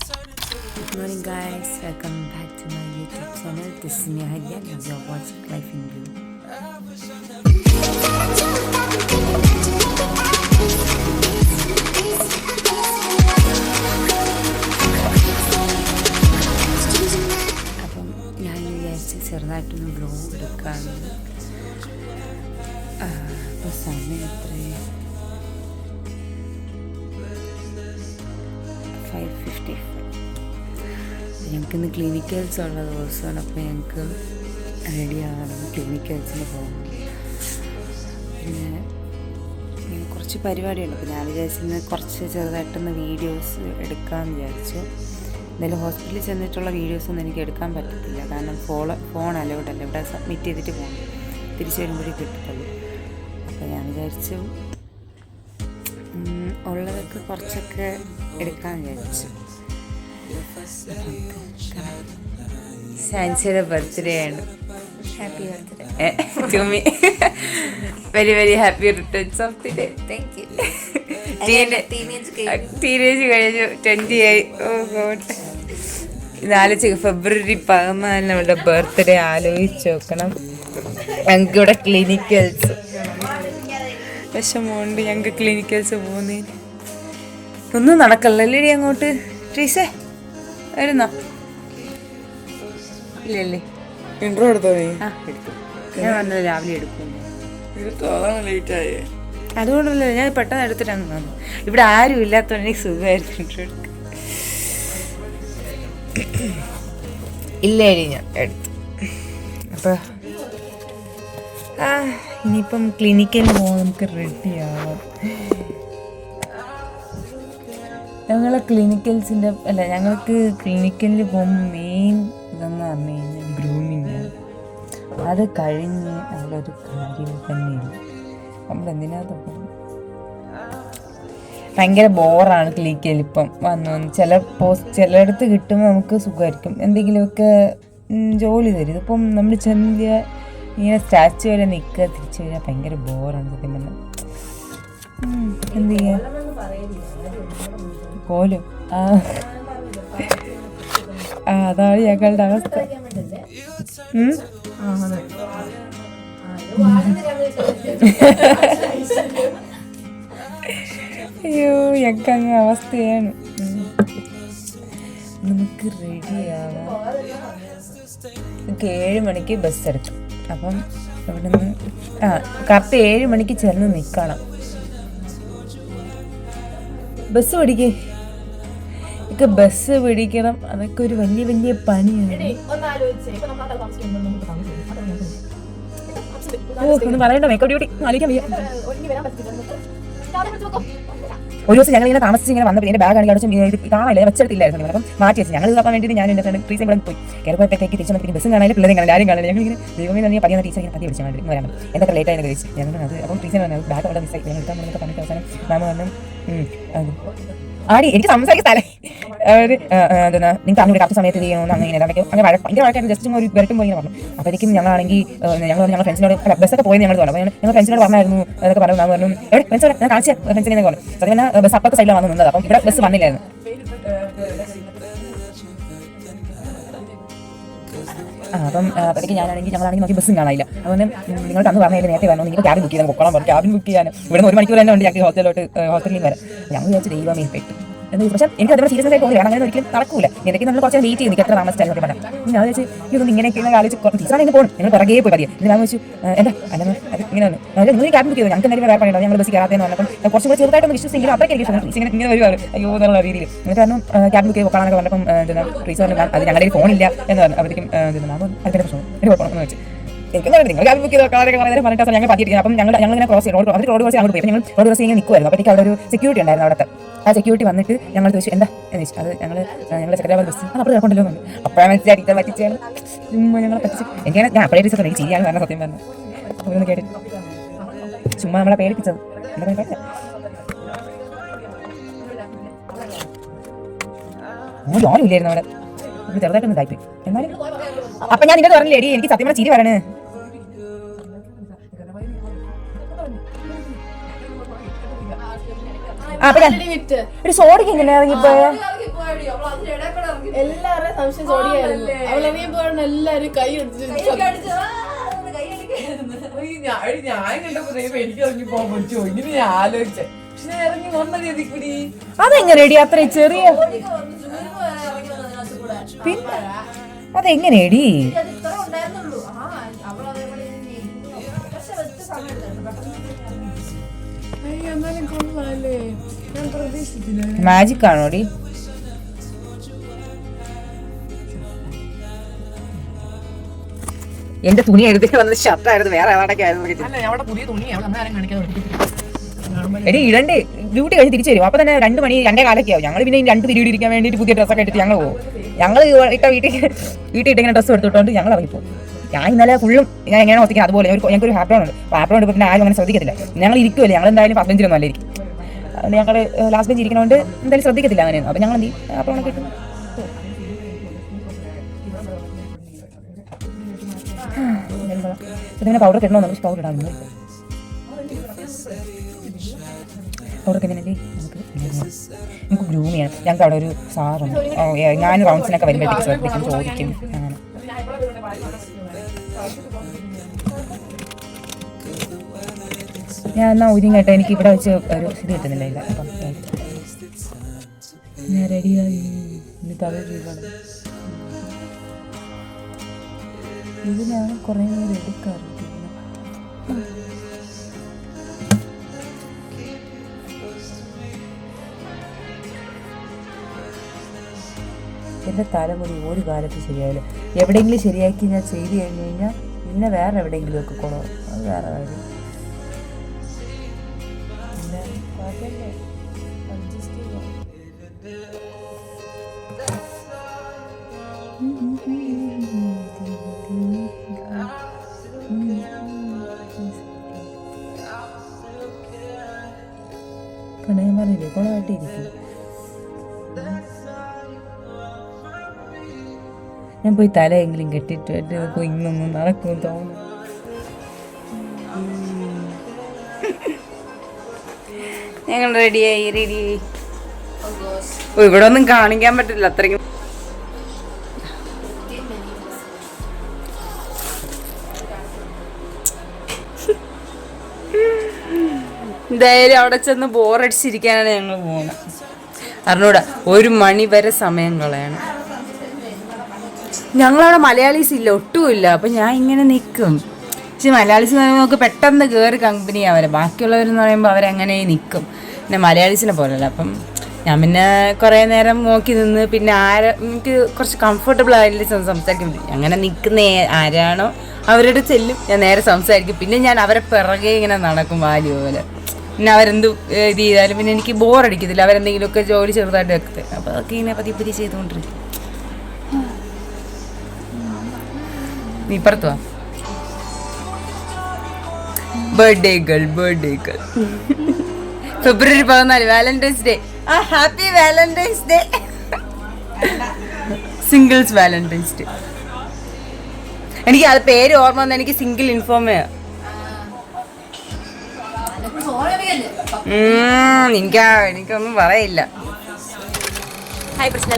Good morning guys, welcome back to my YouTube channel. This is Nihalya and you're watching Life in Blue. അപ്പം ഞാൻ വിചാരിച്ച് ചെറുതായിട്ടൊന്ന് vlog എടുക്കാമെന്ന്. അപ്പോൾ സമയം എത്രയാണ്? 5:55. ഞങ്ങൾക്കിന്ന് ക്ലിനിക്കൽസ് ഉള്ള ദിവസമാണ്. അപ്പോൾ ഞങ്ങൾക്ക് റെഡിയാകണം, ക്ലിനിക്കൽസിന് പോകണം. പിന്നെ കുറച്ച് പരിപാടിയുണ്ട്. അപ്പോൾ ഞാൻ വിചാരിച്ചിരുന്ന കുറച്ച് ചെറുതായിട്ടൊന്ന് വീഡിയോസ് എടുക്കാമെന്ന് വിചാരിച്ചു. എന്തായാലും ഹോസ്പിറ്റലിൽ ചെന്നിട്ടുള്ള വീഡിയോസൊന്നും എനിക്ക് എടുക്കാൻ പറ്റത്തില്ല, കാരണം ഫോൺ അലൗഡല്ല. ഇവിടെ സബ്മിറ്റ് ചെയ്തിട്ട് പോകണം, തിരിച്ചു വരുമ്പോഴേ കിട്ടത്തുള്ളൂ. അപ്പോൾ ഞാൻ വിചാരിച്ചു ഉള്ളതൊക്കെ കുറച്ചൊക്കെ എടുക്കാമെന്ന് വിചാരിച്ചു. സാൻസിയുടെ ബർത്ത്ഡേ ആണ്. Happy birthday to me. Very very happy returns of the day. Thank you. Teenage കഴിഞ്ഞു, 20 ആയി. ഓ ഗോഡ്. ഇതാലോചിച്ച് ഫെബ്രുവരി 14 നമ്മുടെ ബർത്ത്ഡേ ആലോചിച്ച് നോക്കണം. ഞങ്ങൾക്കിവിടെ ക്ലിനിക്കൽസ് വിഷമമുണ്ട്. ഞങ്ങൾക്ക് ക്ലിനിക്കൽസ് പോകുന്നതിന് ഒന്നും നടക്കല്ലേ അങ്ങോട്ട്. ട്രീസേ വരുന്നോ? ഇല്ലല്ലേ? ഇൻട്രോ എടുത്തോ നീ? ആ എടുത്തു. ഞാൻ പറഞ്ഞത് രാവിലെ എടുക്കും. ലേറ്റായി. അതുകൊണ്ടല്ലേ ഞാൻ പെട്ടെന്ന് എടുത്തിട്ട് അങ്ങ് വന്നു. ഇവിടെ ആരും ഇല്ലാത്തതുകൊണ്ട് എനിക്ക് സുഖമായിരുന്നു ഇൻട്രോ എടുക്കാൻ. ഇല്ലേടി ഞാൻ എടുത്തു. അപ്പോൾ ഇനിയിപ്പം ക്ലിനിക്കിൽ പോകാൻ നമുക്ക് റെഡിയാവാം. ഞങ്ങളെ ക്ലിനിക്കൽസിൻ്റെ ഞങ്ങൾക്ക് ക്ലിനിക്കലിൽ പോകുമ്പോൾ മെയിൻ ഇതെന്ന് പറഞ്ഞു കഴിഞ്ഞാൽ ഗ്രൂമിങ്ങാണ്. അത് കഴിഞ്ഞ് അവിടൊരു കാര്യം തന്നെയില്ല. നമ്മളെന്തിനകത്ത് ഭയങ്കര ബോറാണ് ക്ലിനിക്കൽ ഇപ്പം വന്നു. ചിലയിടത്ത് കിട്ടുമ്പോൾ നമുക്ക് സുഖമായിരിക്കും, എന്തെങ്കിലുമൊക്കെ ജോലി തരും. ഇതിപ്പം നമ്മൾ ചെന്നില്ല ഇങ്ങനെ സ്റ്റാച്ചു വരെ നിൽക്കുക, തിരിച്ചു വരിക, ഭയങ്കര ബോറാണ് സത്യം പറഞ്ഞാൽ. എന്ത് ചെയ്യാ പോലും. അതാണ് ഞങ്ങളുടെ അവസ്ഥ. അയ്യോ ഞങ്ങൾക്കങ്ങ് അവസ്ഥയാണ്. നമുക്ക് റെഡിയാവാം. നമുക്ക് 7 മണിക്ക് ബസ് എടുക്കും. അപ്പം ഇവിടെ നിന്ന് കറക്റ്റ് 7 മണിക്ക് ചെന്ന് നിൽക്കണം. ബസ് പിടിക്കേ ഒക്കെ ബസ് പിടിക്കണം. അതൊക്കെ ഒരു വലിയ വലിയ പണിയാണ്. ഒന്നും പറയണ്ട, മേക്കപ്പ് ഡ്യൂട്ടി ആലോചിക്കാൻ വയ്യ. ഒരു ദിവസം ഞങ്ങൾ ഇങ്ങനെ താമസിച്ച് ഇങ്ങനെ വന്നപ്പോൾ എൻ്റെ ബാഗ് ആണെങ്കിൽ അടിച്ചും കാണാനില്ല, വെച്ചെടുത്തില്ലായിരുന്നു. അപ്പം മാറ്റി വെച്ച് ഞങ്ങൾ ഇതാക്കാൻ വേണ്ടി ഞാൻ എൻ്റെ ഫ്രണ്ട് ട്രീസും കൂടെ പോയി കയറിപ്പോഴത്തേക്ക് തിരിച്ചു വന്നിട്ട് ബസ്സും കാണാനും പിള്ളേരും കാണാൻ ആരും കാണാൻ. ഞങ്ങളിങ്ങനെ ദൈവമേ തന്നെ പറയുന്ന ടീച്ചർ ഇങ്ങനെ പതി പിടിച്ചാൽ വേണ്ടി വരാൻ പറ്റും. എന്തൊക്കെ ലേറ്റ് ആയെന്ന് കഴിച്ച് ഞങ്ങൾ അത്. അപ്പം ടീച്ചർ പറഞ്ഞു ബാഗ് അവിടെ മിസ്സായി, ഞങ്ങൾ എടുക്കാൻ വേണ്ടി പറഞ്ഞിട്ട് അവസാനം മാമ പറഞ്ഞു ആടി എനിക്ക് സംസാരിക്കാൻ സ്ഥലം എന്താ നിങ്ങൾക്ക് അങ്ങനെ കറക്റ്റ് സമയത്ത് ചെയ്യണമെന്ന് അങ്ങനെ ഭയങ്കര വഴക്കായിട്ട് ജസ്റ്റ് ഒരു വരട്ടും പോയി പറഞ്ഞു. അപ്പോഴേക്കും ഞങ്ങളാണെങ്കിൽ ഞങ്ങൾ ഫ്രണ്ട്സിനോട് ബസ്സൊക്കെ പോയി ഞങ്ങൾ പറഞ്ഞു. ഞങ്ങൾ ഫ്രണ്ട്സിനോട് പറഞ്ഞായിരുന്നു അതൊക്കെ പറഞ്ഞു. ഞാൻ പറഞ്ഞു എവിടെ ഫ്രണ്ട്സ് ഞാൻ കാണിച്ച ഫ്രണ്ട്സിനെ പറഞ്ഞു. സത്യം പറഞ്ഞാൽ ബസ് അപ്പുറത്തെ സൈഡിലാണ് വന്ന് നിന്നത്. അപ്പം ഇവിടെ ബസ് വന്നില്ലായിരുന്നു. അപ്പം അപ്പോഴേക്ക് ഞങ്ങളാണെങ്കിൽ നോക്കി ബസ്സും കാണാനില്ല. അതുകൊണ്ട് നിങ്ങൾ തന്നു പറഞ്ഞാൽ നേരത്തെ വരണം, നിങ്ങൾ ക്യാബിൻ ബുക്ക് ചെയ്താൽ പൊക്കണം പറഞ്ഞു. ക്യാബിൻ ബുക്ക് ചെയ്യാൻ ഇവിടെ 1 മണിക്കൂർ തന്നെ ഉണ്ട് ഞങ്ങൾക്ക് ഹോസ്റ്റലിൽ വരെ. ഞങ്ങൾ വിചാരിച്ചു ദൈവമേ പെട്ടു. പക്ഷേ എനിക്ക് അതേപോലെ സീരിയസ് ആയി തോന്നില്ല, അങ്ങനെ ഒരിക്കലും നടക്കൂല. എന്തൊക്കെ നമ്മൾ കുറച്ച് വെയിറ്റ് ചെയ്തു, എത്ര താമസിച്ചാലും പറയാം. ഞാൻ വെച്ച് ഇതൊന്നും ഇങ്ങനെയൊക്കെ ആലോചിച്ച് ടീച്ചറാണ് പോകും, ഞങ്ങൾ പുറകെ പോയി പറയാം. ഞാൻ വെച്ചു എന്താ അല്ലെങ്കിൽ അത് ഇങ്ങനെ വന്നു. അതായത് നിങ്ങൾ ക്യാബിൻ ബുക്ക് ചെയ്തു, ഞങ്ങൾക്ക് എന്തെങ്കിലും വേറെ പറയണ്ടോ, ഞങ്ങൾ ബസ് കയറാത്തേന്ന് പറഞ്ഞപ്പം കുറച്ചും കൂടെ ചെറുതായിട്ടൊന്ന് വിശ്വസിച്ചെങ്കിലും അപ്പോഴേക്ക് ഇങ്ങനെ വരുവാണ്. അയ്യോ എന്നുള്ള രീതിയിൽ എന്നിട്ട് കാരണം ക്യാബിൻ ബുക്ക് ചെയ്ത് പോകാനൊക്കെ പറഞ്ഞപ്പം ടീച്ചർ പറഞ്ഞു അത് ഞങ്ങളുടെ ഫോണില്ല എന്ന് പറഞ്ഞു. അപ്പോഴേക്കും അതിൻ്റെ പ്രശ്നം ഒരു കുഴപ്പമെന്ന് വെച്ചു. എനിക്കും നിങ്ങൾ ക്യാബിൻ ബുക്ക് ചെയ്ത് കാണാനൊക്കെ പറഞ്ഞിട്ട് ഞങ്ങൾ പറ്റിയിട്ട് അപ്പം ഞങ്ങളിങ്ങനെ ക്രോസ് ചെയ്ത് റോഡ് കുറച്ച് അങ്ങോട്ട് പോയി. ഞങ്ങൾ റോഡ് ക്രോസ് ഇങ്ങനെ നിൽക്കുമായിരുന്നു. അപ്പോഴേക്ക് അവിടെ ഒരു സെക്യൂരിറ്റി ഉണ്ടായിരുന്നു. അവിടുത്തെ ആ സെക്യൂരിറ്റി വന്നിട്ട് ഞങ്ങൾ ചോദിച്ചു എന്താ എന്ന് ചോദിച്ചു. അത് ഞങ്ങളുടെ സെക്രട്ടറി ബസ് അത് അപ്പോൾ കുഴപ്പമുണ്ടല്ലോ എന്ന്. അപ്പോഴാണ് മനസ്സിലാക്കി പറ്റിച്ചാണ് ഞങ്ങളെ പറ്റിച്ച്. എനിക്കാണ് ഞാൻ അപ്പോഴേ ടീച്ചർ എനിക്ക് ചെയ്യാൻ പറഞ്ഞ സത്യം പറഞ്ഞു. ഒന്ന് കേട്ടിട്ട് ചുമ്മാ നമ്മളെ പേടിപ്പിച്ചത്. എന്താ പറയുക ആരും ഇല്ലായിരുന്നു അവിടെ. ചെറുതായിട്ടൊന്ന് ഇതായിപ്പോയി. എന്നാലും അപ്പം ഞാൻ നിന്നോട് പറഞ്ഞില്ലേടി എനിക്ക് സത്യം പറഞ്ഞ ചിരി വരണേ. അപ്പൊ ഒരു സോഡിക്ക് എങ്ങനെ ഇറങ്ങിപ്പോയ എല്ലാവരുടെയും സംശയം സോഡിയായിരുന്നു. അവളിറങ്ങിയപ്പോഴാണ് എല്ലാരും കൈ എടുത്ത് ഞാൻ കണ്ടപ്പോ എനിക്ക് ഇറങ്ങി പോകാൻ പറ്റുമോ ഇങ്ങനെ ഞാൻ ആലോചിച്ചേ. പക്ഷെ ഞാൻ ഇറങ്ങി വന്ന രീതി കൂടി അതെങ്ങനെയടി അത്ര ചെറിയ പിന്നെ അതെങ്ങനെയടി എന്നാലും കൊള്ളാല്ലേ, ഞാൻ പ്രതീക്ഷിച്ചില്ല. മാജിക് ആണോടി? എന്റെ തുണി എഴുതി വന്നത് ഷർട്ടായിരുന്നു, വേറെ ഏതാണ്ടൊക്കെ ആയിരുന്നു. അല്ല അവിടെ പുതിയ തുണി നമ്മളാരും കാണിക്കാൻ എടി ഇടണ്ട്, ഡ്യൂട്ടി കഴിഞ്ഞ് തിരിച്ചു വരും. അപ്പൊ തന്നെ 2 മണി 2:15 ആവും. ഞങ്ങൾ പിന്നെ 2 പിരീഡ് ഇരിക്കാൻ വേണ്ടിയിട്ട് പുതിയ ഡ്രസ്സൊക്കെ എടുത്ത് ഞങ്ങൾ പോകും. ഞങ്ങൾ വീട്ടിൽ ഇങ്ങനെ ഡ്രസ്സ് എടുത്തിട്ടുണ്ട് ഞങ്ങൾ ഇറങ്ങിപ്പോകും. ഞാൻ ഇന്നലെ ഫുള്ളും ഞാൻ എങ്ങനെ ഒത്തിക്കണം അതുപോലെ ഞങ്ങൾക്കൊരു ഹാപ്രോൺ ഉണ്ട്. ഹാപ്രോൺ ഉണ്ട്, പിന്നെ ആരും അങ്ങനെ ശ്രദ്ധിക്കത്തില്ല. ഞങ്ങൾ ഇരിക്കുമല്ലേ, ഞങ്ങൾ എന്തായാലും ഫസ്റ്റ് ബെഞ്ചിലൊന്നും അല്ല ഇരിക്കും. അതുകൊണ്ട് ഞങ്ങൾ ലാസ്റ്റ് ബെഞ്ച് ഇരിക്കണോണ്ട് എന്തായാലും ശ്രദ്ധിക്കത്തില്ല അങ്ങനെയൊന്നും. അപ്പം ഞങ്ങൾ എന്ത് ചെയ്യും, ഹാപ്രോണൊക്കെ ഇട്ടു. ഇതിങ്ങനെ പൗഡർ കിട്ടണമെന്ന്, പക്ഷെ പൗഡർ ഇടാൻ പൗഡർ എങ്ങനെയല്ലേ നമുക്ക് ഗ്രൂം ചെയ്യണം. ഞങ്ങൾക്ക് അവിടെ ഒരു സാറുണ്ട്, ഞാൻ റൗണ്ട്സിനൊക്കെ വരുമ്പോഴത്തേക്ക് ശ്രദ്ധിക്കും, ചോദിക്കും. അങ്ങനെ ഞാൻ എന്നാൽ ഒരുങ്ങട്ടെ, എനിക്ക് ഇവിടെ വെച്ച് ഒരു ഇത് കിട്ടുന്നില്ല. ഇല്ല അപ്പം ഞാൻ റെഡിയായി. ഇതിനാണ് കുറേ നേരം എടുക്കാറുണ്ട്. എൻ്റെ തലമുടി ഒരു കാലത്ത് ശരിയാവില്ല. എവിടെയെങ്കിലും ശരിയാക്കി ഞാൻ ചെയ്ത് കഴിഞ്ഞ് കഴിഞ്ഞാൽ പിന്നെ വേറെ എവിടെയെങ്കിലും ഒക്കെ കുളവും, അത് വേറെ കാര്യം. പിന്നെ കുഴപ്പമില്ല, അഡ്ജസ്റ്റ് ചെയ്യാം. പ്രണയം പറഞ്ഞില്ലേ കുളമായിട്ടിരിക്കും. ഞാൻ പോയി തലയെങ്കിലും കെട്ടിട്ട് ഇന്നൊന്നും നടക്കും തോന്നുന്നു. ഞങ്ങൾ റെഡിയായി. ഓ ഇവിടെ ഒന്നും കാണിക്കാൻ പറ്റില്ല അത്രയ്ക്കും. എന്തായാലും അവിടെ ചെന്ന് ബോറടിച്ചിരിക്കാനാണ് ഞങ്ങൾ പോകുന്നത്. അറിഞ്ഞൂടാ, 1 മണി വരെ സമയം കളയണം. ഞങ്ങളവിടെ മലയാളീസ് ഇല്ല, ഒട്ടുമില്ല. അപ്പം ഞാൻ ഇങ്ങനെ നിൽക്കും. പക്ഷെ മലയാളീസ് നമുക്ക് പെട്ടെന്ന് കയറി കമ്പനി ആവില്ല. ബാക്കിയുള്ളവരെന്ന് പറയുമ്പോൾ അവരങ്ങനെ നിൽക്കും. പിന്നെ മലയാളീസിനെ പോലല്ല. അപ്പം ഞാൻ പിന്നെ കുറേ നേരം നോക്കി നിന്ന് പിന്നെ എനിക്ക് കുറച്ച് കംഫർട്ടബിൾ ആയില്ല സംസാരിക്കും. അങ്ങനെ നിൽക്കുന്ന ആരാണോ അവരോട് ചെല്ലും, ഞാൻ നേരെ സംസാരിക്കും. പിന്നെ ഞാൻ അവരെ പിറകെ ഇങ്ങനെ നടക്കും വാലി പോലെ. പിന്നെ അവരെന്ത് ഇത് ചെയ്താലും പിന്നെ എനിക്ക് ബോറടിക്കത്തില്ല. അവരെന്തെങ്കിലുമൊക്കെ ജോലി ചെറുതായിട്ട് വെക്കത്തെ. അപ്പോൾ അതൊക്കെ ഇങ്ങനെ പതിയെ ചെയ്തുകൊണ്ടിരിക്കും. നീ ഇപ്പുറത്ത് വാ. ബർത്ത്ഡേ ഗേൾ ഫെബ്രുവരി 14 Valentine's day. Happy Valentine's day. Singles Valentine's day. എനിക്ക് അത് പേര് ഓർമ്മ വന്ന എനിക്ക് സിംഗിൾ ഇൻഫോം ചെയ്യാം. എനിക്കൊന്നും പറയില്ല. ഹായ് പ്രശ്നം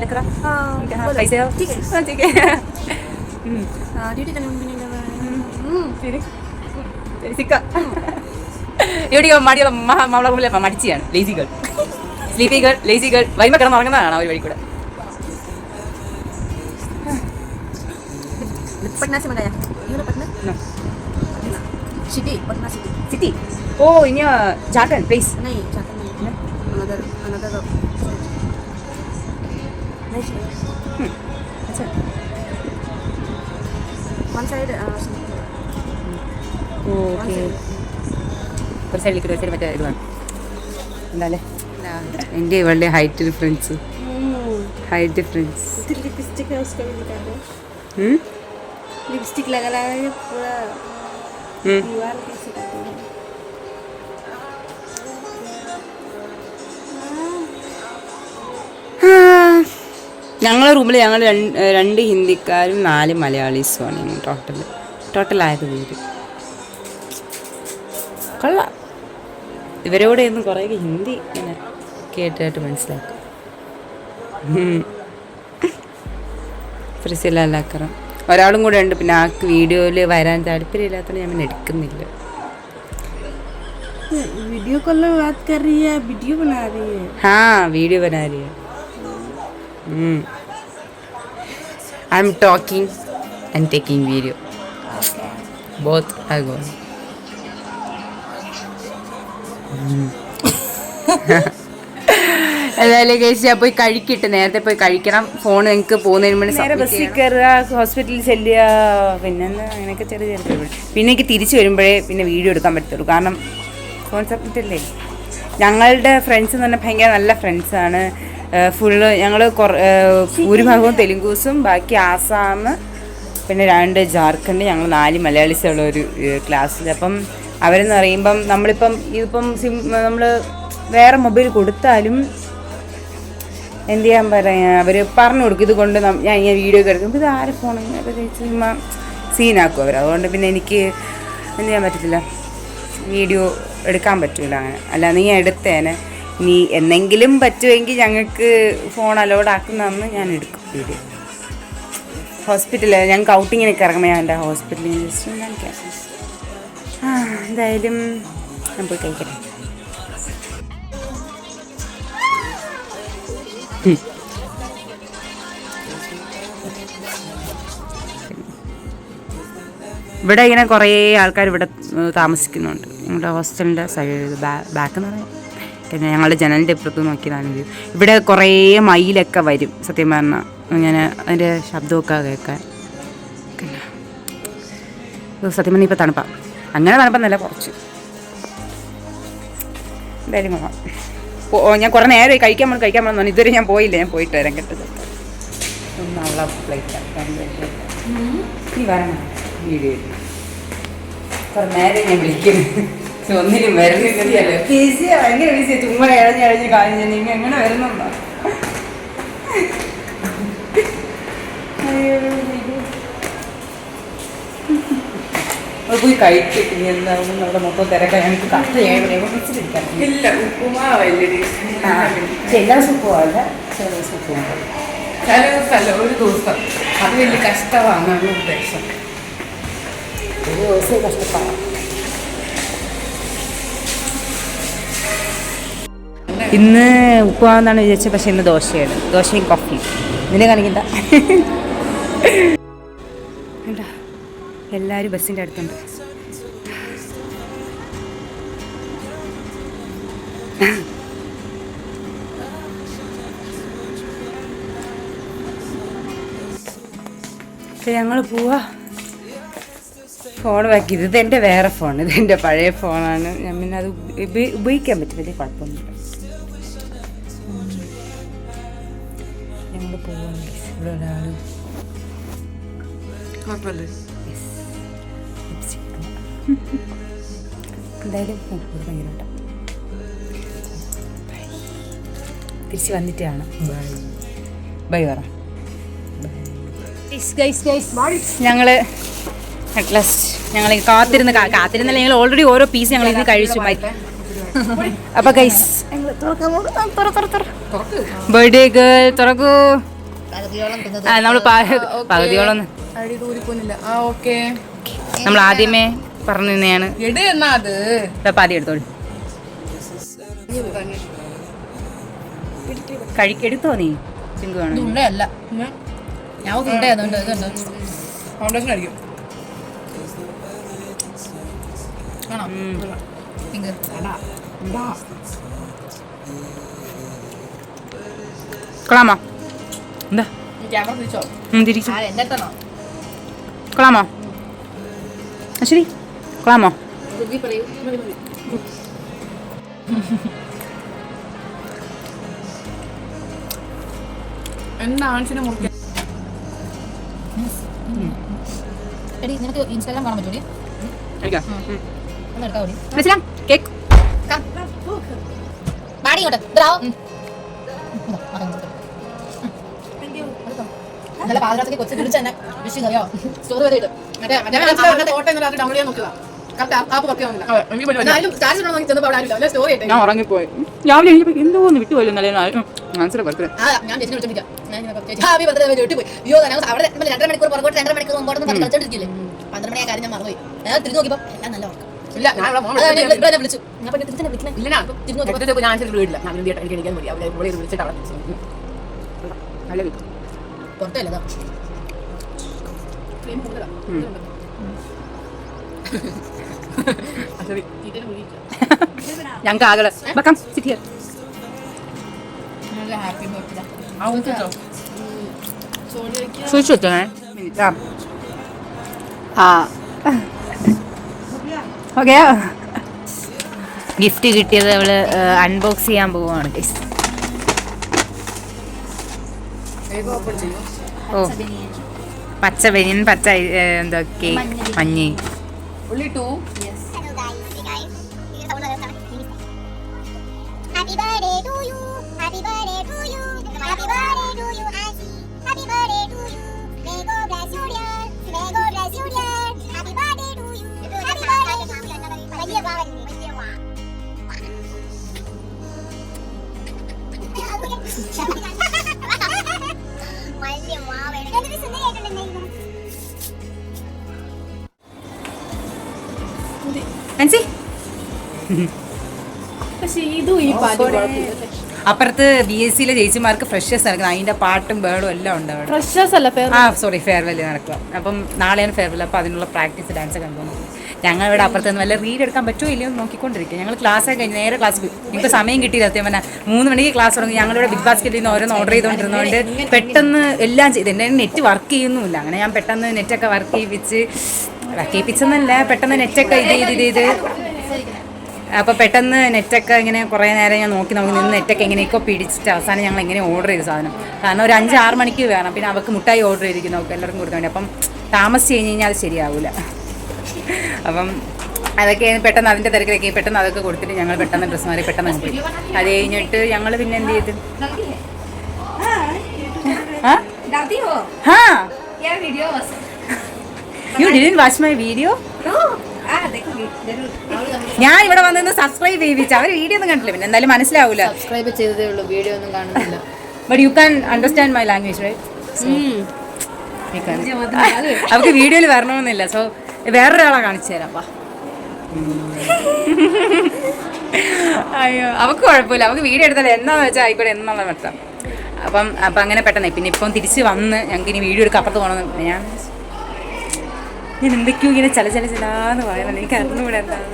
മടിച്ചിയാണ്. Lazy girl, sleepy girl, lazy girl. വരുമ്പോ കിടന്ന് ഉറങ്ങുന്നതാണ് ഒരു വഴി കൂടെ. सिटी ओ इन झारखंड प्लीज नहीं झारखंड नहीं another अच्छा one side ഓക്കെ ഒരു സൈഡിലേക്ക് ഒരു സൈഡ് മറ്റേ ഇത് വേണം. എന്താല്ലേ എൻ്റെ ഇവളുടെ ഹൈറ്റ് ഡിഫറൻസ് लिपस्टिक लगा पूरा दीवार कैसे करते हैं. ഞങ്ങളുടെ റൂമിൽ ഞങ്ങൾ 2 ഹിന്ദിക്കാരും 4 മലയാളീസുമാണ് ടോട്ടലായത് പേര്. കൊള്ളാം. ഇവരോട് ഇന്ന് കുറേ ഹിന്ദി ഇങ്ങനെ കേട്ടായിട്ട് മനസ്സിലാക്കും. പ്രിസില അല്ലാക്കറ ഒരാളും കൂടെ ഉണ്ട്. പിന്നെ ആൾക്ക് വീഡിയോയിൽ വരാൻ താല്പര്യമില്ലാത്തതുകൊണ്ട് ഞാൻ പിന്നെ എടുക്കുന്നില്ല. वीडियो कॉल में बात कर रही है, वीडियो बना रही है. हाँ वीडियो बना रही है. I am talking and taking video both are going. എന്തായാലും കഴിച്ച് ഞാൻ പോയി കഴിക്കട്ടെ. നേരത്തെ പോയി കഴിക്കണം. ഫോൺ നിങ്ങൾക്ക് പോകുന്നതിന് മുന്നേ നേരെ ബസ്സിൽ കയറുക, ഹോസ്പിറ്റലിൽ ചെല്ലുക, പിന്നെന്താ അങ്ങനെയൊക്കെ ചെറിയ ചെറിയ. പിന്നെ എനിക്ക് തിരിച്ച് വരുമ്പോഴേ പിന്നെ വീഡിയോ എടുക്കാൻ പറ്റുള്ളൂ. കാരണം ഫോൺ സബ്മിറ്റ് അല്ലേ. ഞങ്ങളുടെ ഫ്രണ്ട്സ് എന്ന് പറഞ്ഞാൽ ഭയങ്കര നല്ല ഫ്രണ്ട്സാണ്. ഫുള്ള് ഞങ്ങൾ ഭൂരിഭാഗവും തെലുങ്കൂസും ബാക്കി ആസാം പിന്നെ 2 ജാർഖണ്ഡ്, ഞങ്ങൾ 4 മലയാളീസുള്ള ഒരു ക്ലാസ്സിൽ. അപ്പം അവരെന്ന് പറയുമ്പം നമ്മളിപ്പം ഇതിപ്പം നമ്മൾ വേറെ മൊബൈൽ കൊടുത്താലും എന്ത് ചെയ്യാൻ പറയാ, അവർ പറഞ്ഞു കൊടുക്കും ഇതുകൊണ്ട് ഞാൻ ഇങ്ങനെ വീഡിയോ ഒക്കെ എടുക്കും. ഇത് ആരെ ഫോണൊക്കെ ചുമ്മാ സീനാക്കും അവർ. അതുകൊണ്ട് പിന്നെ എനിക്ക് എന്ത് ചെയ്യാൻ പറ്റത്തില്ല, വീഡിയോ എടുക്കാൻ പറ്റില്ല അങ്ങനെ. അല്ല നീ എടുത്തേനെ. ഇനി എന്തെങ്കിലും പറ്റുമെങ്കിൽ ഞങ്ങൾക്ക് ഫോൺ അലോഡ് ആക്കുന്നതെന്ന് ഞാൻ എടുക്കും വീഡിയോ. ഹോസ്പിറ്റലിൽ ഞങ്ങൾക്ക് ഔട്ടിങ്ങിനൊക്കെ ഇറങ്ങുമ്പോൾ ഞാൻ എൻ്റെ ഹോസ്പിറ്റലിൽ ജസ്റ്റ് കാണിക്കാം. എന്തായാലും ഞാൻ പോയി കഴിക്കട്ടെ. ഇവിടെ ഇങ്ങനെ കുറേ ആൾക്കാർ ഇവിടെ താമസിക്കുന്നുണ്ട്. ഞങ്ങളുടെ ഹോസ്റ്റലിൻ്റെ സൈഡ് ബാക്ക് എന്ന് പറയാം. പിന്നെ ഞങ്ങളുടെ ജനലിൻ്റെ ഇപ്പുറത്ത് നോക്കിയതാണ്. ഇവിടെ കുറേ മയിലൊക്കെ വരും സത്യം പറഞ്ഞാൽ. അങ്ങനെ അതിൻ്റെ ശബ്ദമൊക്കെ കേൾക്കാൻ. സത്യം പറഞ്ഞാൽ ഇപ്പോൾ തണുപ്പാണ്. അങ്ങനെ തണുപ്പെന്നല്ല, കുറച്ച്. എന്തായാലും കൊള്ളാം. ഞാൻ കുറേ നേരമായി കഴിക്കാൻ പോകണം. ഇതുവരെ ഞാൻ പോയില്ല. ഞാൻ പോയിട്ട് വരാൻ കേട്ടത്. ഒന്നുള്ള പ്ലേറ്റ് നീ വരണം വീഡിയോ. കുറേ നേരം ഞാൻ വിളിക്കുന്നു. ഒന്നിനും വരുന്നില്ലല്ലോ. ബിസിയാണ്, ഭയങ്കര ബിസിയാണ്. ചുമ്മാ ഇഴഞ്ഞ് കാര്യം നിങ്ങൾ എങ്ങനെ വരുന്നുണ്ടോ? പോയി കഴിച്ചിട്ട് ഇനി എന്താവും നമ്മുടെ മൊത്തം തിരക്കാൻ. എനിക്ക് കറക്റ്റ് ചെയ്യാൻ ഇല്ല ഉപ്പുമാവല്ലേ എല്ലാ സൂപ്പുമല്ല, ചില സൂപ്പുമാണ്. ചില ദിവസമല്ല, ഒരു ദിവസം അത് വലിയ കഷ്ടമാണ് ഉദ്ദേശം. ഒരു ദിവസം കഷ്ടപ്പാടാണ്. ഇന്ന് ഉപ്പുമാവെന്നാണ് വിചാരിച്ചത്. പക്ഷെ ഇന്ന് ദോശയാണ്. ദോശയും കോഫിയും. ഇതിനെ കാണിക്കണ്ട. എല്ലാവരും ബസ്സിൻ്റെ അടുത്തുണ്ട്. ഞങ്ങൾ പോവാ. ഫോൺ ബാക്കി. ഇതെൻ്റെ വേറെ ഫോൺ, ഇതെൻ്റെ പഴയ ഫോണാണ്. ഞാൻ പിന്നെ അത് ഉപയോഗിക്കാൻ പറ്റും, വലിയ കുഴപ്പമൊന്നുമില്ല. ഞങ്ങൾ പോവാണ്. ഇവിടെ ഒരാൾ എന്തായാലും ഭയങ്കര തിരിച്ച് വന്നിട്ടാണ് ബൈ പറ. ഞങ്ങൾ അറ്റ് ലാസ്റ്റ് ഞങ്ങൾ കാത്തിരുന്നല്ല, ഞങ്ങൾ ഓൾറെഡി ഓരോ പീസ് ഞങ്ങൾ ഇന്ന് കഴിച്ചു. അപ്പൊ ഗൈസ് ബർത്ത്ഡേ ഗേൾ തുറക്കൂ. നമ്മൾ പകുതിയോളം നമ്മൾ ആദ്യമേ പറഞ്ഞു തന്നെയാണ്. ആദ്യം എടുത്തോളൂ. എടുത്തോ നീ ചിങ്കു വേണം. കൊള്ളാമോ? എന്താ തിരിച്ചു കൊള്ളാമോ? ശരി കൊള്ളാമോ? നിനക്ക് ഇൻസ്റ്റാഗ്രാം കാണാൻ പറ്റൂലേ? കേക്ക് നല്ല പാതിരാത്രി കൊച്ചു വിളിച്ച് തന്നെ വിഷു അറിയോ സ്റ്റോറി വരെ ഇടും. ഞാൻ ഉറങ്ങിപ്പോയി. രാവിലെ എണീറ്റപ്പോൾ എന്തോ ഒന്ന് വിട്ടുപോയില്ലോ. നല്ല ആൻസർ ഞാൻ ചേച്ചിനെ വിളിച്ചോണ്ടിരിക്കാം. ഹാപ്പി ബർത്ത്ഡേ വീട്ടിൽ പോയി. അയ്യോ ഞങ്ങൾ അവിടെ 2.5 മണിക്കൂർ പുറകോട്ട് 2.5 മണിക്കൂർ മുമ്പോട്ട് പറഞ്ഞ് കളിച്ചോണ്ടിരിക്കില്ലേ. 12 മണിയായ കാര്യം ഞാൻ മറന്നുപോയി. ഞാൻ തിരിഞ്ഞു നോക്കിയപ്പോൾ എല്ലാം നല്ല ഉറക്കം. ഇല്ല ഞാൻ ഇവിടെ വിളിച്ചു. ഞാൻ പിന്നെ തിരിച്ചു വിളിക്കണേ. ഇല്ല ഞാൻ വീട്ടില്ല. ഞാൻ എനിക്ക് എണീക്കാൻ മതി. അവിടെ വിളിച്ചിട്ട് അവിടെ നല്ല പുറത്തല്ല ഞങ്ങൾക്ക് ആകെ വെക്കാം സിറ്റി ഹാപ്പി ബർത്ത്ഡേ. സൂക്ഷിച്ചു വെച്ചോ ഓക്കെ. ഗിഫ്റ്റ് കിട്ടിയത് അവള് അൺബോക്സ് ചെയ്യാൻ പോവുകയാണ് ഗൈസ്. ഓ പച്ച ബനിയൻ പച്ച എന്താ കേക്ക് മഞ്ഞ only 2. Yes. Hello guys. Hey guys. Happy birthday to you. Happy birthday to you. Happy birthday to you, Auntie. Happy birthday to you. May God bless you, dear. May God bless you, dear. Happy birthday to you. Happy birthday to you. വലിയ വാ. എന്തൊരു സുന്ദരിയായിട്ടുണ്ടല്ലേ മനസ്സി പക്ഷെ ഇതും ഈ പാട്ട് കുഴപ്പമില്ല. അപ്പുറത്ത് BSc ചേച്ചിമാർക്ക് ഫ്രഷേഴ്സ് നടക്കുന്നത്, അതിന്റെ പാട്ടും ബേളും എല്ലാം ഉണ്ട് അവിടെ. ഫ്രഷേഴ്സ് അല്ല സോറി ഫെയർവെൽ നടക്കുക. അപ്പം നാളെയാണ് ഫെയർവെൽ. അപ്പോൾ അതിനുള്ള പ്രാക്ടീസ് ഡാൻസ് കണ്ടുപോകും. ഞങ്ങൾ ഇവിടെ അപ്പുറത്ത് നിന്ന് വല്ല റീഡ് എടുക്കാൻ പറ്റുമോ ഇല്ലയോ എന്ന് നോക്കിക്കൊണ്ടിരിക്കുക. ഞങ്ങൾ ക്ലാസ്സൊക്കെ കഴിഞ്ഞ് നേരെ ക്ലാസ് പോയി. ഇപ്പോൾ സമയം കിട്ടിയില്ല. സത്യം പറഞ്ഞാൽ 3 മണിക്ക് ക്ലാസ് തുടങ്ങി. ഞങ്ങളിവിടെ ബിഗ് ബാസ്ക്കറ്റിൽ നിന്ന് ഓരോന്ന് ഓർഡർ ചെയ്തുകൊണ്ടിരുന്നതുകൊണ്ട് പെട്ടെന്ന് എല്ലാം ചെയ്ത് എൻ്റെ നെറ്റ് വർക്ക് ചെയ്യുന്നുമില്ല. അങ്ങനെ ഞാൻ പെട്ടെന്ന് നെറ്റൊക്കെ വർക്ക് ചെയ്യിപ്പിച്ചെന്നല്ല, പെട്ടെന്ന് നെറ്റൊക്കെ ഇത് ചെയ്ത് അപ്പോൾ പെട്ടെന്ന് നെറ്റൊക്കെ ഇങ്ങനെ കുറേ നേരം ഞാൻ നോക്കി നിന്ന് നെറ്റൊക്കെ എങ്ങനെയൊക്കെ പിടിച്ചിട്ട് അവസാനം ഞങ്ങൾ എങ്ങനെ ഓർഡർ ചെയ്ത സാധനം. കാരണം ഒരു 5-6 മണിക്ക് വേണം. പിന്നെ അവർക്ക് മുട്ടായി ഓർഡർ ചെയ്തിരിക്കുന്നു, അവർക്ക് എല്ലാവർക്കും കൊടുക്കാൻ വേണ്ടി. അപ്പം താമസിച്ച് കഴിഞ്ഞാൽ അത് ശരിയാവില്ല. അപ്പം അതൊക്കെ പെട്ടെന്ന് അതിൻ്റെ തിരക്കിലൊക്കെ പെട്ടെന്ന് അതൊക്കെ കൊടുത്തിട്ട് ഞങ്ങൾ പെട്ടെന്ന് ഡ്രസ്സ് മാറി പെട്ടെന്ന് പോയി. അത് കഴിഞ്ഞിട്ട് ഞങ്ങൾ പിന്നെ എന്ത് ചെയ്ത് you didn't watch my video. ഞാൻ ഇവിടെ വന്നിരുന്ന് സബ്സ്ക്രൈബ് ചെയ്യിപ്പിച്ചു. അവർ വീഡിയോ ഒന്നും കണ്ടില്ല. പിന്നെ എന്തായാലും മനസ്സിലാവൂല. സബ്സ്ക്രൈബ് ചെയ്തതേ ഉള്ളൂ, വീഡിയോ ഒന്നും കാണുന്നില്ല. But you can understand my language right. അവർക്ക് വീഡിയോയിൽ വരണമെന്നില്ല. സോ വേറൊരാളെ കാണിച്ചു തരാം. അയ്യോ അവൾക്ക് കുഴപ്പമില്ല. അവൾക്ക് വീഡിയോ എടുത്താൽ എന്താണെന്ന് വെച്ചാൽ ആയിക്കോട്ടെ എന്നുള്ള മട്ടം. അപ്പം അങ്ങനെ പെട്ടെന്ന് പിന്നെ ഇപ്പം തിരിച്ച് വന്ന് ഞങ്ങൾക്ക് ഇനി വീഡിയോ എടുക്കാൻ അപ്പുറത്ത് പോകണമെന്ന് ഞാൻ എന്തൊക്കെയോ ഇങ്ങനെ ചിലാന്ന് പറയുന്നത്. എനിക്ക് അറിഞ്ഞുകൂടെ എന്താണ്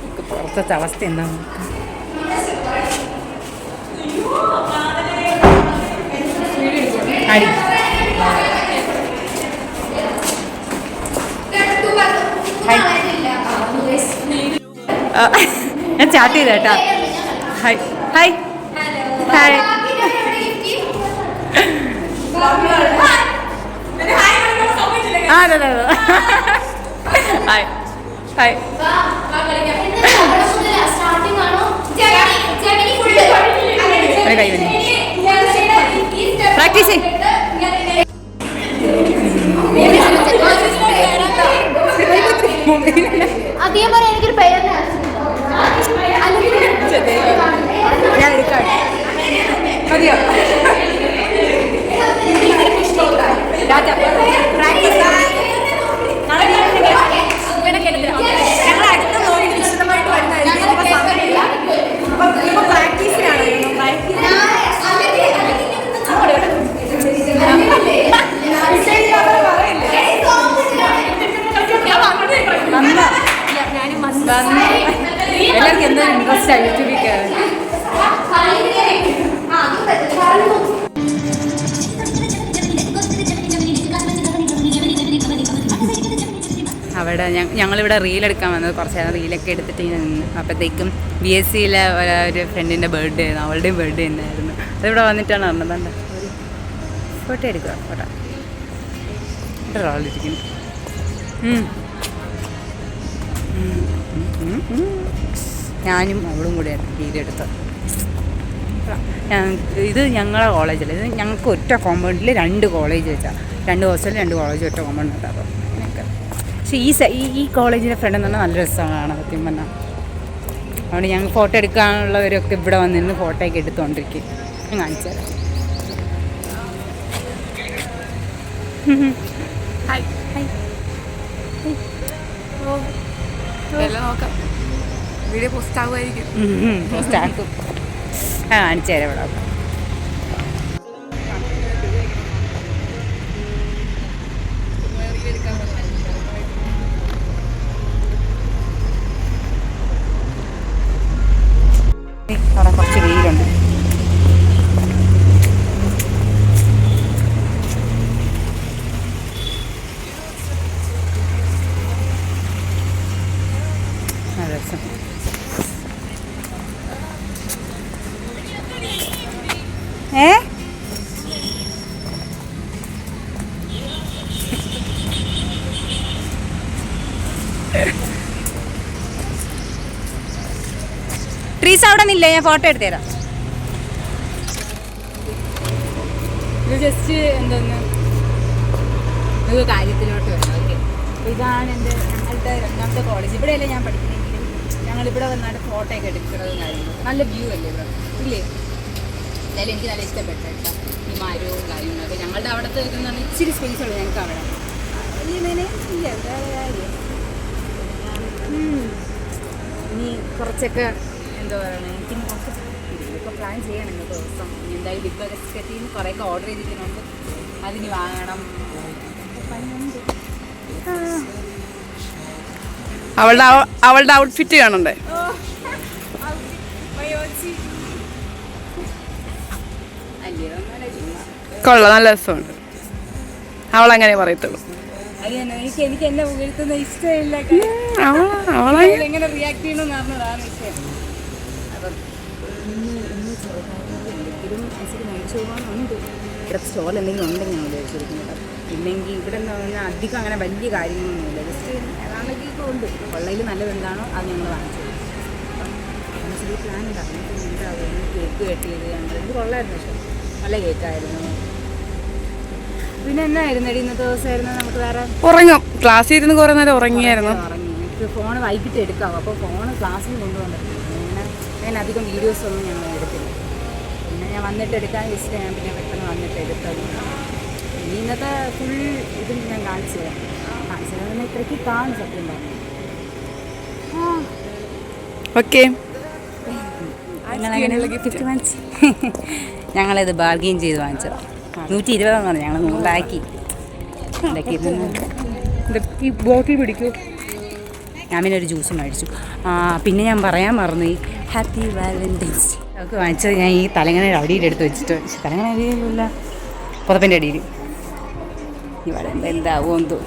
എനിക്ക് പുറത്തത്തെ അവസ്ഥ എന്താണ്. അടി ഞാൻ ചാറ്റ് ചെയ്ത കേട്ടാ. ഹായ് ഹായ് ഹായ് അതെ ഹായ് ഹായ് കൈ തന്നെ പ്രാക്ടീസ് ചെയ്. അതേപോലെ എനിക്കൊരു പേര് ഞാൻ എടുക്കാം. മതിയോ? ഞങ്ങൾ അടുത്ത നോക്കി വിശദമായിട്ട് വരുന്നതായിരിക്കും. ഇപ്പൊ പ്രാക്ടീസിലാണ്. എല്ലാവർക്കും എന്താ ഇൻട്രസ്റ്റ് ആയി യൂട്യൂബിൽ കയറാൻ. അവിടെ ഞങ്ങളിവിടെ റീലെടുക്കാൻ വന്നത്. കുറച്ച് നേരം റീലൊക്കെ എടുത്തിട്ട് നിന്ന് അപ്പോഴത്തേക്കും BScയിലെ ഒരു ഫ്രണ്ടിൻ്റെ ബർത്ത്ഡേ ആയിരുന്നു. അവളുടെയും ബർത്ത്ഡേ ഉണ്ടായിരുന്നു. അതിവിടെ വന്നിട്ടാണ് പറഞ്ഞത്. ഒരു ഫോട്ടോ എടുക്കുക. ഫോട്ടോ ഒരാളിരിക്കുന്നു. ഞാനും അവളും കൂടെയായിരുന്നു വീഡിയോ എടുത്തത്. ഇത് ഞങ്ങളുടെ കോളേജിൽ ഇത് ഞങ്ങൾക്ക് ഒറ്റ കോമ്പൗണ്ടിൽ 2 കോളേജ് വെച്ചാൽ 2 ഹോസ്റ്റലിൽ 2 കോളേജ് ഒറ്റ കോമ്പൗണ്ട് ഉണ്ടാകും. അങ്ങനെയൊക്കെ. പക്ഷേ ഈ കോളേജിലെ ഫ്രണ്ട് എന്ന് പറഞ്ഞാൽ നല്ല രസമാണ് സത്യം പറഞ്ഞാൽ. അതുകൊണ്ട് ഞങ്ങൾ ഫോട്ടോ എടുക്കാനുള്ളവരൊക്കെ ഇവിടെ വന്നിരുന്ന് ഫോട്ടോ ഒക്കെ എടുത്തുകൊണ്ടിരിക്കും. ഞാൻ കാണിച്ചു തരാം. ഹായ് എല്ലാം നോക്കാം. Video post ആകുമായിരിക്കും. പോസ്റ്റ് ആക്കും. കാണിച്ചു തരാം ഇവിടെ. അവിടെ കുറച്ച് വെയിലുണ്ട്. രസം. ട്രീസ് അവിടെ നിന്നില്ല, ഞാൻ ഫോട്ടോ എടുത്തു തരാം. ഇത് ജസ്റ്റ് എന്തോന്ന് ഒരു കാര്യത്തിലോട്ട് വരണം. ഓക്കെ, ഇതാണ് ഞങ്ങളുടെ രണ്ടാമത്തെ കോളേജ്. ഇവിടെയല്ലേ ഞാൻ പഠിക്കണമെങ്കിലും ഞങ്ങളിവിടെ വന്നിട്ട് ഫോട്ടോ ഒക്കെ എടുക്കുന്നതും കാര്യങ്ങളും. നല്ല വ്യൂ അല്ലേ ഇവിടെ, ഇല്ലേ? എന്തായാലും എനിക്ക് നല്ല ഇഷ്ടപ്പെട്ടു കേട്ടോ ഈ മരവും കാര്യങ്ങളൊക്കെ. ഞങ്ങളുടെ അവിടുത്തെ എന്ന് പറഞ്ഞാൽ ഇച്ചിരി സ്പേസ് ഉള്ളൂ ഞങ്ങൾക്ക് അവിടെ. ഇല്ല വേറെ കാര്യം. ഇനി കുറച്ചൊക്കെ എന്താ പറയുക, എനിക്ക് കുറച്ച് ഇപ്പോൾ പ്ലാൻ ചെയ്യണം ഇന്നത്തെ ദിവസം. ഇനി എന്തായാലും ബിഗ് ബസ്ക്കറ്റിൽ നിന്ന് കുറേയൊക്കെ ഓർഡർ ചെയ്തിരിക്കുന്നുണ്ട്, അതിന് വാങ്ങണം. അവളുടെ ഔട്ട്ഫിറ്റ് കാണണ്ടേ? കൊള്ളാം, നല്ല രസമുണ്ട്. അവളങ്ങനെ പറയത്തുള്ളൂ. എനിക്ക് എന്നെ പുകഴ്ത്തുന്ന ഇഷ്ടമില്ല. എങ്ങനെ റിയാക്ട് ചെയ്യണമെന്ന് പറഞ്ഞതാണ് വിഷയം. അപ്പം എന്തെങ്കിലും അനുസരിച്ച് മേടിച്ചു പോകാനുണ്ട്. ഇവിടെ സ്റ്റോൾ എന്തെങ്കിലും ഉണ്ടെങ്കിൽ ഞാൻ ഉപയോഗിച്ചിരിക്കുന്നത്. ഇല്ലെങ്കിൽ ഇവിടെ എന്ന് പറഞ്ഞാൽ അധികം അങ്ങനെ വലിയ കാര്യങ്ങളൊന്നുമില്ല. ജസ്റ്റ് ഏതാണെങ്കിൽ ഇപ്പോൾ ഉണ്ട്. കൊള്ളയിൽ നല്ലത് എന്താണോ അത് ഞങ്ങൾ വാങ്ങിച്ചു. അപ്പം ചെറിയ പ്ലാൻ ഉണ്ടാകും. എന്താവും കേക്ക് കെട്ടിയത് ഇത് കൊള്ളായിരുന്നു. പക്ഷേ നല്ല കേക്കായിരുന്നു. പിന്നെ എന്നായിരുന്നു ഇന്നത്തെ ദിവസമായിരുന്നു. നമുക്ക് വേറെ ഉറങ്ങും. ക്ലാസ്സിൽ ഇരുന്ന് കുറേ നേരം ഉറങ്ങിയായിരുന്നു. ഉറങ്ങി. എനിക്ക് ഫോൺ വൈകിട്ട് എടുക്കാം. അപ്പോൾ ഫോൺ ക്ലാസ്സിൽ കൊണ്ടുവന്നിട്ടില്ല. ഞാൻ അധികം വീഡിയോസൊന്നും ഞങ്ങൾ എടുത്തില്ല. പിന്നെ ഞാൻ വന്നിട്ട് എടുക്കാൻ വെച്ചിട്ട് ഞാൻ പിന്നെ പെട്ടെന്ന് വന്നിട്ട് എടുത്തത്. ഇനി ഇന്നത്തെ ഫുൾ ഇതും ഞാൻ കാണിച്ചു തരാം. കാണിച്ചു തരാം ഇത്രയ്ക്ക് കാണും സത്യം പറഞ്ഞു. ഓക്കെ, ഗിഫ്റ്റ് വാങ്ങിച്ചു. ഞങ്ങളിത് ബാർഗെയിൻ ചെയ്ത് വാങ്ങിച്ചതാണ്. 120 പറഞ്ഞു. ഞങ്ങൾ 100 ഈ ബോട്ടിൽ പിടിക്കൂ. ഞാൻ പിന്നെ ഒരു ജ്യൂസ് മേടിച്ചു. പിന്നെ ഞാൻ പറയാൻ മറന്നു, ഹാപ്പി വാലന്റൈൻസ് ഡേ അവർക്ക് വാങ്ങിച്ചത്. ഞാൻ ഈ തലങ്ങണയുടെ അടിയിലെടുത്ത് വെച്ചിട്ട്, തലങ്ങണ അടിയിലില്ല, പുതപ്പിൻ്റെ അടിയിൽ. ഇവിടെ എന്താവും എന്തോ.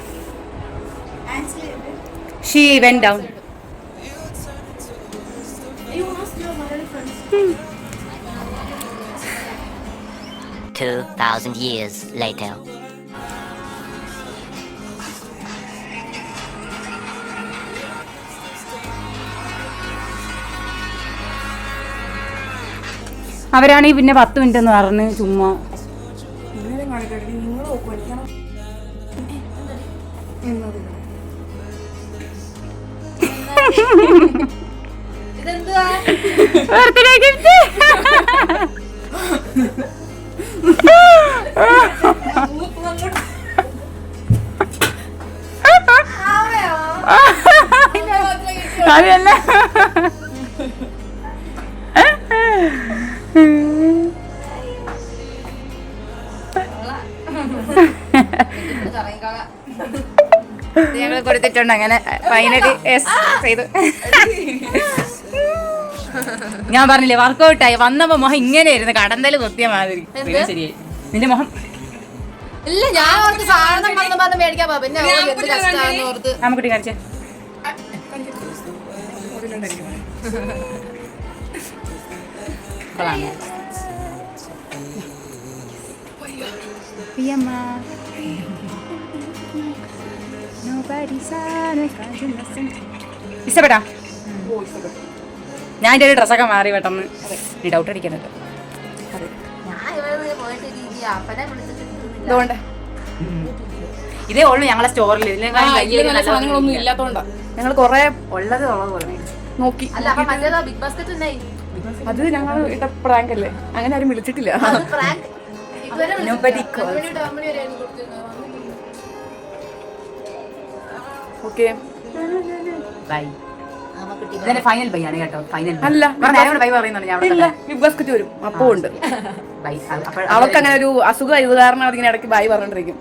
She went down. 2,000 years later. അവരാണെങ്കിൽ പിന്നെ 10 മിനിറ്റ് എന്ന് പറഞ്ഞ് ചുമ്മാ ബർത്ത്ഡേ ഗിഫ്റ്റ്. അതല്ല ഞങ്ങൾ കൊടുത്തിട്ടുണ്ട്. അങ്ങനെ ഫൈനലി ചെയ്തു. ഞാൻ പറഞ്ഞില്ലേ വർക്കൗട്ടായി. വന്നപ്പോ മുഖം ഇങ്ങനെയായിരുന്നു, കടന്തല് കൊത്തിയ മാതിരി. പിന്നെ ശരിയായി നിന്റെ മുഖം. ഇല്ല, ഞാൻ ഓർത്ത് സാധനം വന്ന് മേടിക്കാൻ പോവാ. പിന്നെ എന്ത് കഷ്ടമാണെന്ന് ഓർത്ത് നമുക്കുട്ടി കാണിച്ചേ. കൊള്ളാം. ഇഷ്ടപ്പെട്ടാ? ഞാൻ എൻ്റെ ഒരു ഡ്രസ്സൊക്കെ മാറി പെട്ടെന്ന്. നീ ഡൗട്ട് അടിക്കുന്നുണ്ട്. അതുകൊണ്ട് ഇതേ ഉള്ളു ഞങ്ങളെ സ്റ്റോറിൽ. സാധനങ്ങളൊന്നും ഇല്ലാത്തോണ്ടാ ഞങ്ങൾ കൊറേ ഉള്ളത് പോലെ നോക്കി. അല്ല, അപ്പൊ മറ്റേതാ ബിഗ് ബാസ്ക്കറ്റ് ഉണ്ടായി. അത് ഞങ്ങൾ ഇട്ട പ്രാങ്ക് അല്ലേ, അങ്ങനെ ആരും വിളിച്ചിട്ടില്ല. പ്രാങ്ക് ഇതുവരെ ഓക്കെ ബൈ. ആമക്കുട്ടി ഇതെന്റെ ഫൈനൽ ബൈ ആണ് കേട്ടോ. ഫൈനൽ അല്ല ബൈ പറയുന്നുണ്ട് ഞാൻ. ഇല്ല ബിഗ് ബാസ്കറ്റ് വരും അപ്പോൾ ഉണ്ട്. ബൈ. അവർക്ക് അങ്ങനെ ഒരു അസുഖം ഇത് കാരണം അതിങ്ങനെ ഇടയ്ക്ക് ബായ് പറഞ്ഞോണ്ടിരിക്കും.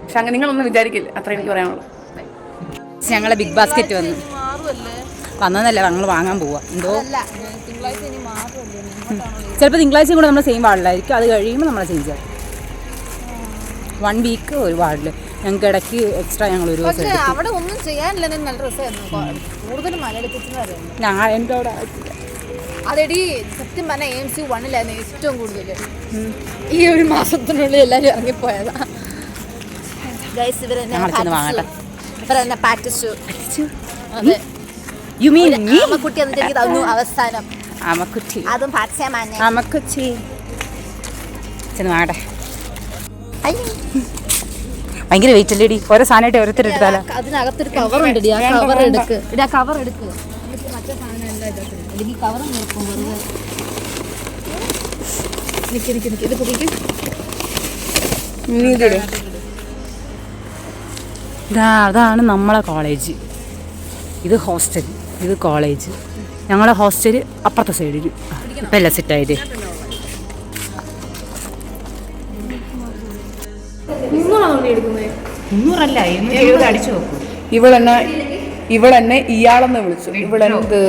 പക്ഷെ അങ്ങനെ നിങ്ങളൊന്നും വിചാരിക്കില്ല. അത്ര എനിക്ക് പറയാനുള്ളൂ. ഞങ്ങളെ ബിഗ് ബാസ്ക്കറ്റ് വന്നതല്ല ഞങ്ങൾ വാങ്ങാൻ പോവാ. എന്തോ ചിലപ്പോൾ തിങ്കളാഴ്ച കൂടെ നമ്മൾ സെയിം വാർഡിലായിരിക്കും. അത് കഴിയുമ്പോൾ നമ്മളെ ചേഞ്ച് ആക്കും. 1 വീക്ക് ഒരു വാർഡിൽ. ഞങ്ങൾക്ക് ഇടയ്ക്ക് എക്സ്ട്രാ ഞങ്ങൾ ഒരു ദിവസം എടുക്കും. അവിടെ ഒന്നും ചെയ്യാനില്ല. നല്ല രസമായിരുന്നു. കൂടുതലും മലയാളത്തിലായിരുന്നു. ഞാൻ എൻ്റെ അവിടെ അതെടി സത്യം പറഞ്ഞാൽ AMC 1-ലായിരുന്നു ഏറ്റവും കൂടുതൽ. ഈ ഒരു മാസത്തിനുള്ളിൽ എല്ലാവരും ഇറങ്ങിപ്പോയതാ. ഇവരെന്നെ പാറ്റിച്ചു. അതെ യു മീൻ മീ ആമക്കുട്ടി എന്നിട്ട് എനിക്ക് തന്നു അവസാനം. ആമക്കുട്ടി അതും പാറ്റിച്ചാ മാന്നെ. ആമക്കുട്ടി ചെന്ന് വാട്ടെ. ഭയങ്കര വെയിറ്റ് അല്ലേടി. ഓരോ സാധനമായിട്ട് ഓരോരുത്തരെടുത്താലോ. അതിനകത്തൊരു കവർ ഉണ്ട്. ആ കവർ എടുക്ക്. ആ കവർ എടുക്ക്. എന്നിട്ട് മറ്റേ സാധനം എല്ലാം ഇതാക്കും. അല്ലെങ്കിൽ കവർ നോക്കും വെറുതെ. നിക്ക് ഇത് കുടിക്കും. അതാണ് നമ്മളെ കോളേജ്. ഇത് ഹോസ്റ്റൽ, ഇത് കോളേജ്. ഞങ്ങളെ ഹോസ്റ്റൽ അപ്പുറത്തെ സൈഡിൽ. ഇപ്പം എല്ലാം സെറ്റായിട്ട് 300 അടിച്ചു നോക്കും. ഇവളെന്നെ ഇയാളെന്ന് വിളിച്ചു. ഇവളെന്ത്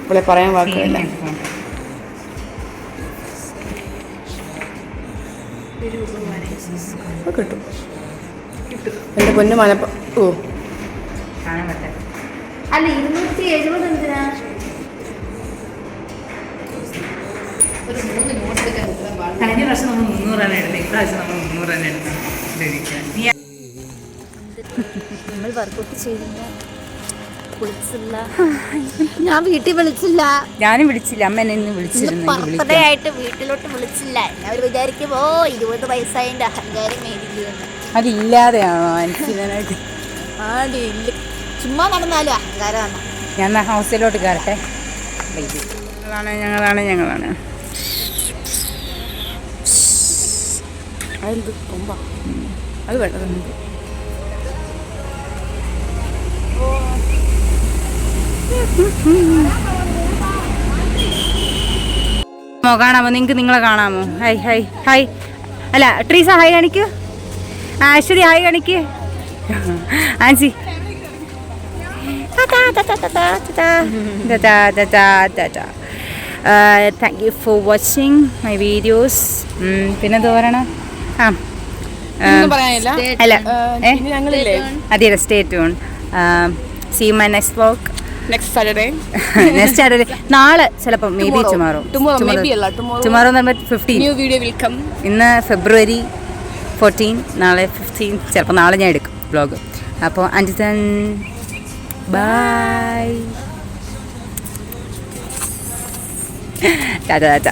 ഇവളെ പറയാൻ വാക്കില്ല. കിട്ടും എന്റെ പൊന്നു മലപ്പ. ഓ അല്ല 270 എന്തിനാ? ഒരു 3 നോട്ട് എടുക്കാൻ. കഴിഞ്ഞ പ്രാവശ്യം നമ്മൾ 300 എടുത്തത്. ഇപ്രാവശ്യം നമ്മൾ 300 എടുക്കണം. നമ്മൾ വർക്കൗട്ട് ചെയ്തില്ല. വിളിച്ചില്ല. ഞാൻ വീട്ടിൽ വിളിച്ചില്ല. ഞാനും വിളിച്ചില്ല. അമ്മ എന്നെ ഇന്ന് വിളിച്ചിരുന്നു. ബർത്ത്ഡേ ആയിട്ട് വീട്ടിലോട്ട് വിളിച്ചില്ല. അവർ വിചാരിക്കുമ്പോ 20 വയസ്സായതിന്റെ അഹങ്കാരം മേടിക്കുന്നു. അതില്ലാതെയാണോ മനസ്സിലായിട്ട്? ചുമ്മാ നടന്നാലും അഹങ്കാരമാണ്. ഞാൻ ഹോസ്റ്റലിലോട്ട് കയറട്ടെ. ഞങ്ങളാണ് അതെന്ത് കൊമ്പാ? അത് വേണ്ട. കാണാമോ? നിങ്ങൾക്ക് നിങ്ങളെ കാണാമോ? Hi hi hi. അല്ല ട്രീസ ഹായ് കാണിക്കൂ. അശ്വതി ഹായ് കാണിക്കൂ. Ancy thank you for watching my videos. പിന്നെന്താ പറയണം? അല്ല അതെ stay tune. See my next vlog next Saturday. നാളെ ചിലപ്പോൾ മേ ബി ടുമോറോ എന്ന് പറയുമ്പോൾ 15. ഇന്ന് ഫെബ്രുവരി 14, നാളെ 15. ചിലപ്പോൾ നാളെ ഞാൻ എടുക്കും വ്ലോഗ്. അപ്പോൾ അഞ്ചിതൻ ബൈ. ടാറ്റ.